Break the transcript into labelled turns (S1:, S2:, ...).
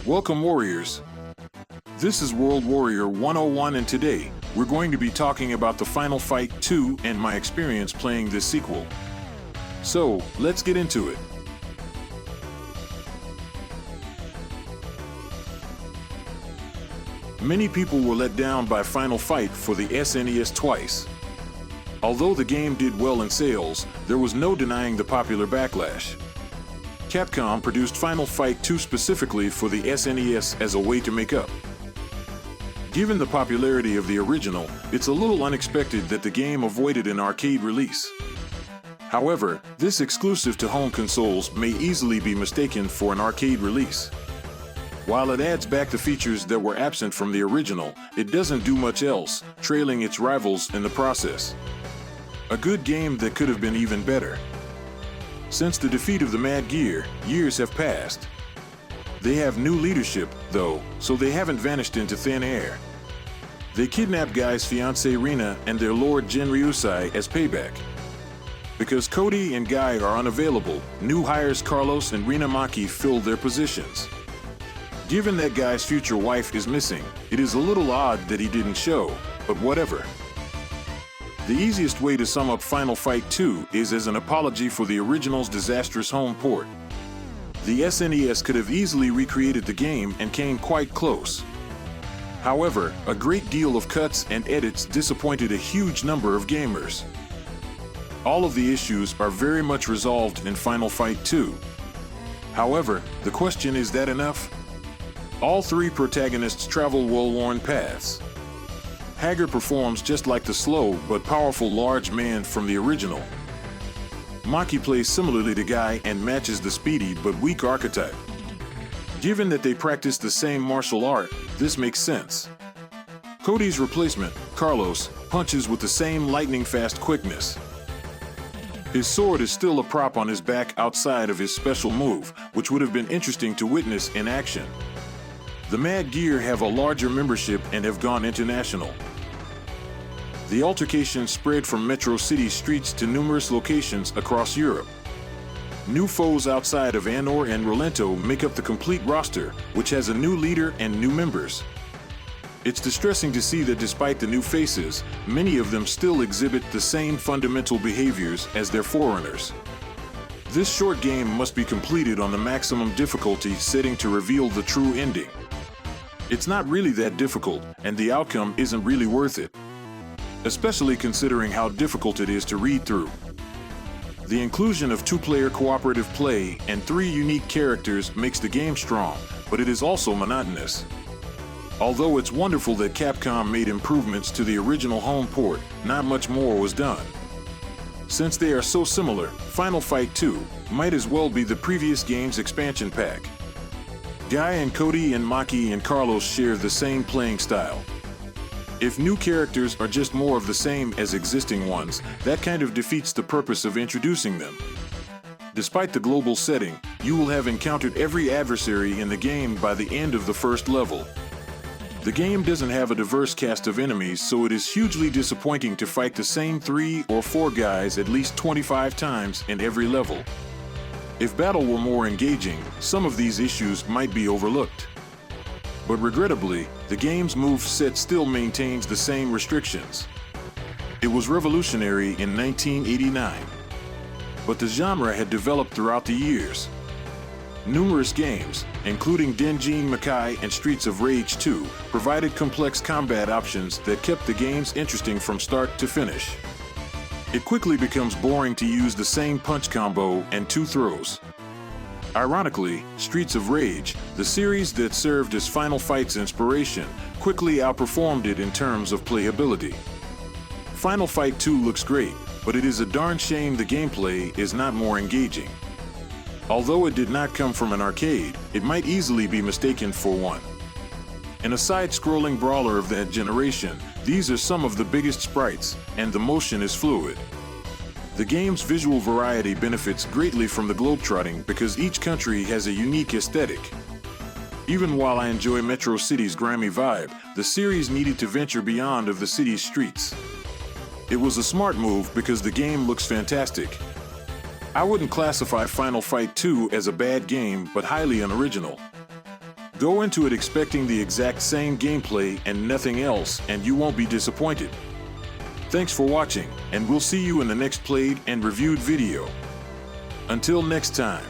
S1: Welcome, Warriors. This is World Warrior 101, and today we're going to be talking about the Final Fight 2 and my experience playing this sequel. So, let's get into it. Many people were let down by Final Fight for the SNES twice. Although the game did well in sales, there was no denying the popular backlash. Capcom produced Final Fight 2 specifically for the SNES as a way to make up. Given the popularity of the original, it's a little unexpected that the game avoided an arcade release. However, this exclusive to home consoles may easily be mistaken for an arcade release. While it adds back the features that were absent from the original, it doesn't do much else, trailing its rivals in the process. A good game that could have been even better. Since the defeat of the Mad Gear, years have passed. They have new leadership, though, so they haven't vanished into thin air. They kidnapped Guy's fiancée Rina and their lord Jin Ryusai as payback. Because Cody and Guy are unavailable, new hires Carlos and Rina Maki filled their positions. Given that Guy's future wife is missing, it is a little odd that he didn't show, but whatever. The easiest way to sum up Final Fight 2 is as an apology for the original's disastrous home port. The SNES could have easily recreated the game and came quite close. However, a great deal of cuts and edits disappointed a huge number of gamers. All of the issues are very much resolved in Final Fight 2. However, the question is that enough? All three protagonists travel well-worn paths. Hager performs just like the slow but powerful large man from the original. Maki plays similarly to Guy and matches the speedy but weak archetype. Given that they practice the same martial art, this makes sense. Cody's replacement, Carlos, punches with the same lightning-fast quickness. His sword is still a prop on his back outside of his special move, which would have been interesting to witness in action. The Mad Gear have a larger membership and have gone international. The altercation spread from Metro City streets to numerous locations across Europe. New foes outside of Anor and Rolento make up the complete roster, which has a new leader and new members. It's distressing to see that despite the new faces, many of them still exhibit the same fundamental behaviors as their forerunners. This short game must be completed on the maximum difficulty setting to reveal the true ending. It's not really that difficult, and the outcome isn't really worth it. Especially considering how difficult it is to read through. The inclusion of two-player cooperative play and three unique characters makes the game strong, but it is also monotonous. Although it's wonderful that Capcom made improvements to the original home port, not much more was done. Since they are so similar, Final Fight 2 might as well be the previous game's expansion pack. Guy and Cody and Maki and Carlos share the same playing style. If new characters are just more of the same as existing ones, that kind of defeats the purpose of introducing them. Despite the global setting, you will have encountered every adversary in the game by the end of the first level. The game doesn't have a diverse cast of enemies, so it is hugely disappointing to fight the same 3 or 4 guys at least 25 times in every level. If battle were more engaging, some of these issues might be overlooked. But regrettably, the game's move set still maintains the same restrictions. It was revolutionary in 1989. But the genre had developed throughout the years. Numerous games, including Denjin Makai and Streets of Rage 2, provided complex combat options that kept the games interesting from start to finish. It quickly becomes boring to use the same punch combo and 2 throws. Ironically, Streets of Rage, the series that served as Final Fight's inspiration, quickly outperformed it in terms of playability. Final Fight 2 looks great, but it is a darn shame the gameplay is not more engaging. Although it did not come from an arcade, it might easily be mistaken for one. In a side-scrolling brawler of that generation, these are some of the biggest sprites, and the motion is fluid. The game's visual variety benefits greatly from the globetrotting because each country has a unique aesthetic. Even while I enjoy Metro City's grimy vibe, the series needed to venture beyond of the city's streets. It was a smart move because the game looks fantastic. I wouldn't classify Final Fight 2 as a bad game, but highly unoriginal. Go into it expecting the exact same gameplay and nothing else, and you won't be disappointed. Thanks for watching, and we'll see you in the next played and reviewed video. Until next time.